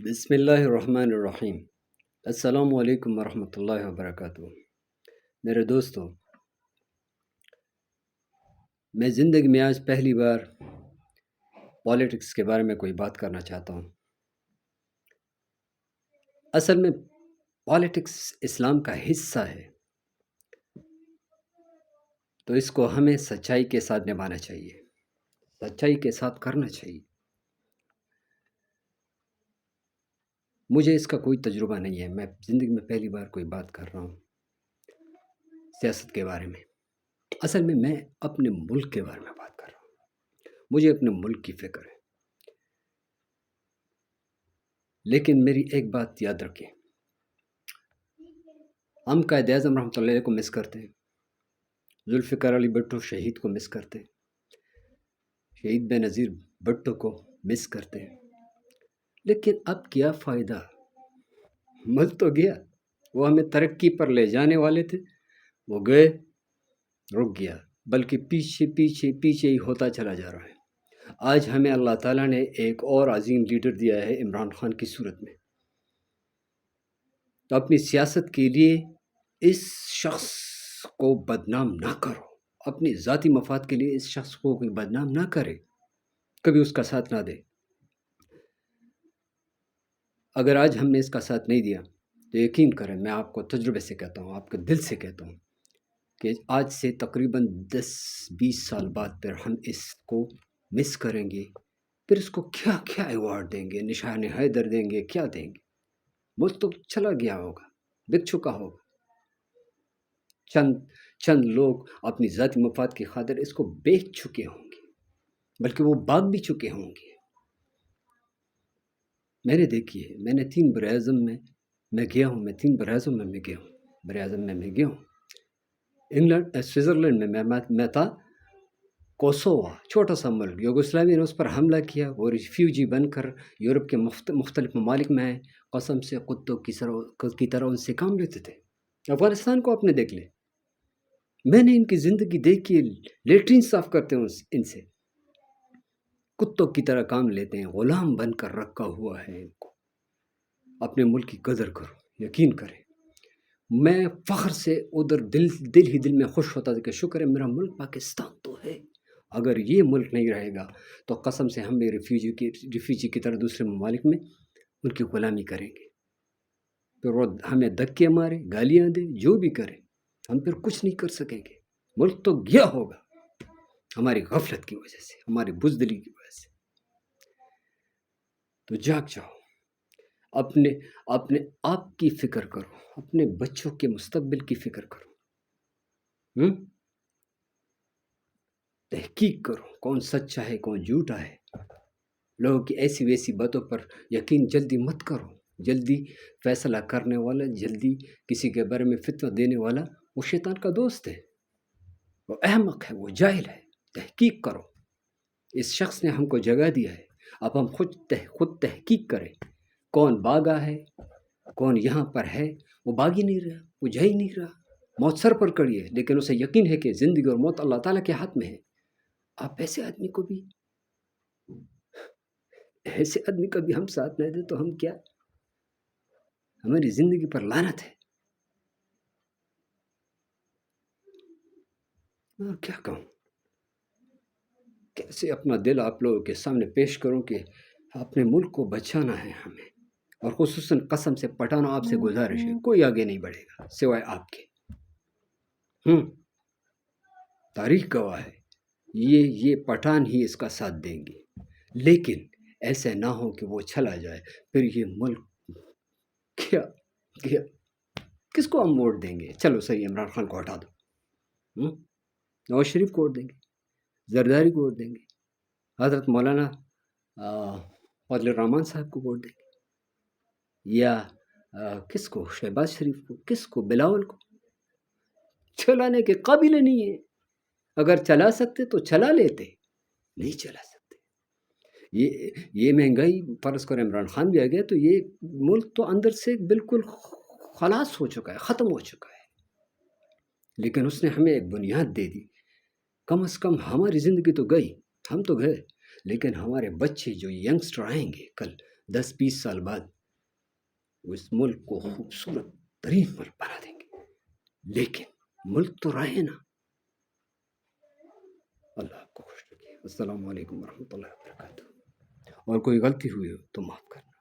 بسم اللہ الرحمن الرحیم۔ السلام علیکم ورحمۃ اللہ وبرکاتہ۔ میرے دوستو، میں زندگی میں آج پہلی بار پالیٹکس کے بارے میں کوئی بات کرنا چاہتا ہوں۔ اصل میں پالیٹکس اسلام کا حصہ ہے، تو اس کو ہمیں سچائی کے ساتھ نبھانا چاہیے، سچائی کے ساتھ کرنا چاہیے۔ مجھے اس کا کوئی تجربہ نہیں ہے، میں زندگی میں پہلی بار کوئی بات کر رہا ہوں سیاست کے بارے میں۔ اصل میں اپنے ملک کے بارے میں بات کر رہا ہوں، مجھے اپنے ملک کی فکر ہے۔ لیکن میری ایک بات یاد رکھیں، ہم قائد اعظم رحمۃ اللہ علیہ کو مس کرتے ہیں، ذوالفقار علی بھٹو شہید کو مس کرتے ہیں، شہید بے نظیر بھٹو کو مس کرتے ہیں۔ لیکن اب کیا فائدہ؟ ملک تو گیا، وہ ہمیں ترقی پر لے جانے والے تھے، وہ گئے، رک گیا، بلکہ پیچھے پیچھے پیچھے ہی ہوتا چلا جا رہا ہے۔ آج ہمیں اللہ تعالیٰ نے ایک اور عظیم لیڈر دیا ہے عمران خان کی صورت میں۔ تو اپنی سیاست کے لیے اس شخص کو بدنام نہ کرو، اپنی ذاتی مفاد کے لیے اس شخص کو کوئی بدنام نہ کرے، کبھی اس کا ساتھ نہ دے۔ اگر آج ہم نے اس کا ساتھ نہیں دیا تو یقین کریں، میں آپ کو تجربے سے کہتا ہوں، آپ کے دل سے کہتا ہوں کہ آج سے تقریباً 10-20 سال بعد پھر ہم اس کو مس کریں گے، پھر اس کو کیا کیا ایوارڈ دیں گے، نشان حیدر دیں گے، کیا دیں گے۔ ملک تو چلا گیا ہوگا، بک چکا ہوگا۔ چند لوگ اپنی ذاتی مفاد کی خاطر اس کو بیچ چکے ہوں گے، بلکہ وہ بھاگ بھی چکے ہوں گے۔ میں نے دیکھی ہے، میں نے 3 براعظم میں گیا ہوں، میں 3 براعظم میں گیا ہوں، براعظم میں گیا ہوں۔ انگلینڈ، سوئٹزرلینڈ میں تھا، کوسووا، چھوٹا سا ملک، یوگوسلاویا نے اس پر حملہ کیا، وہ ریفیوجی بن کر یورپ کے مختلف ممالک میں آئے، قسم سے کتوں کی طرح ان سے کام لیتے تھے۔ افغانستان کو آپ نے دیکھ لے، میں نے ان کی زندگی دیکھی، لیٹرین صاف کرتے ہیں ان سے، کتوں کی طرح کام لیتے ہیں، غلام بن کر رکھا ہوا ہے ان کو۔ اپنے ملک کی قدر کرو، یقین کریں۔ میں فخر سے ادھر دل میں خوش ہوتا تھا کہ شکر ہے میرا ملک پاکستان تو ہے۔ اگر یہ ملک نہیں رہے گا تو قسم سے ہم بھی ریفیوجی کی طرح دوسرے ممالک میں ان کی غلامی کریں گے، پھر وہ ہمیں دھکے مارے، گالیاں دے، جو بھی کرے، ہم پھر کچھ نہیں کر سکیں گے۔ ملک تو گیا ہوگا ہماری غفلت کی وجہ سے، ہماری بزدلی کی وجہ سے۔ تو جاگ جاؤ، اپنے آپ کی فکر کرو، اپنے بچوں کے مستقبل کی فکر کرو، تحقیق کرو کون سچا ہے کون جھوٹا ہے۔ لوگوں کی ایسی ویسی باتوں پر یقین جلدی مت کرو۔ جلدی فیصلہ کرنے والا، جلدی کسی کے بارے میں فتویٰ دینے والا، وہ شیطان کا دوست ہے، وہ احمق ہے، وہ جاہل ہے۔ تحقیق کرو، اس شخص نے ہم کو جگہ دیا ہے، اب ہم خود تحقیق کریں، کون باغا ہے، کون یہاں پر ہے۔ وہ باغ ہی نہیں رہا، وہ جا ہی نہیں رہا، موت سر پر کڑی ہے، لیکن اسے یقین ہے کہ زندگی اور موت اللہ تعالیٰ کے ہاتھ میں ہے۔ آپ ایسے آدمی کو بھی ہم ساتھ نہ دیں تو ہم کیا، ہماری زندگی پر لعنت ہے۔ میں کیا کہوں، کیسے اپنا دل آپ لوگوں کے سامنے پیش کروں کہ اپنے ملک کو بچانا ہے ہمیں، اور خصوصاً قسم سے پٹھانوں آپ سے گزارش ہے، کوئی آگے نہیں بڑھے گا سوائے آپ کے۔ تاریخ گواہ ہے، یہ پٹھان ہی اس کا ساتھ دیں گے، لیکن ایسے نہ ہو کہ وہ چلا جائے، پھر یہ ملک کیا کس کو ہم ووٹ دیں گے؟ چلو صحیح، عمران خان کو ہٹا دو، نواز شریف کو ووٹ دیں گے، زرداری کو ووٹ دیں گے، حضرت مولانا فضل الرحمان صاحب کو ووٹ دیں گے، یا کس کو، شہباز شریف کو، کس کو، بلاول کو؟ چلانے کے قابل نہیں ہے۔ اگر چلا سکتے تو چلا لیتے، نہیں چلا سکتے۔ یہ مہنگائی، فرض کریں عمران خان بھی آ گیا تو یہ ملک تو اندر سے بالکل خلاص ہو چکا ہے، ختم ہو چکا ہے، لیکن اس نے ہمیں ایک بنیاد دے دی۔ کم از کم ہماری زندگی تو گئی، ہم تو گئے، لیکن ہمارے بچے جو ینگسٹر آئیں گے کل، 10-20 سال بعد وہ اس ملک کو خوبصورت ترین ملک بنا دیں گے، لیکن ملک تو رہے نا۔ اللہ آپ کو خوش رکھے۔ السلام علیکم ورحمۃ اللہ وبرکاتہ، اور کوئی غلطی ہوئی ہو تو معاف کرنا۔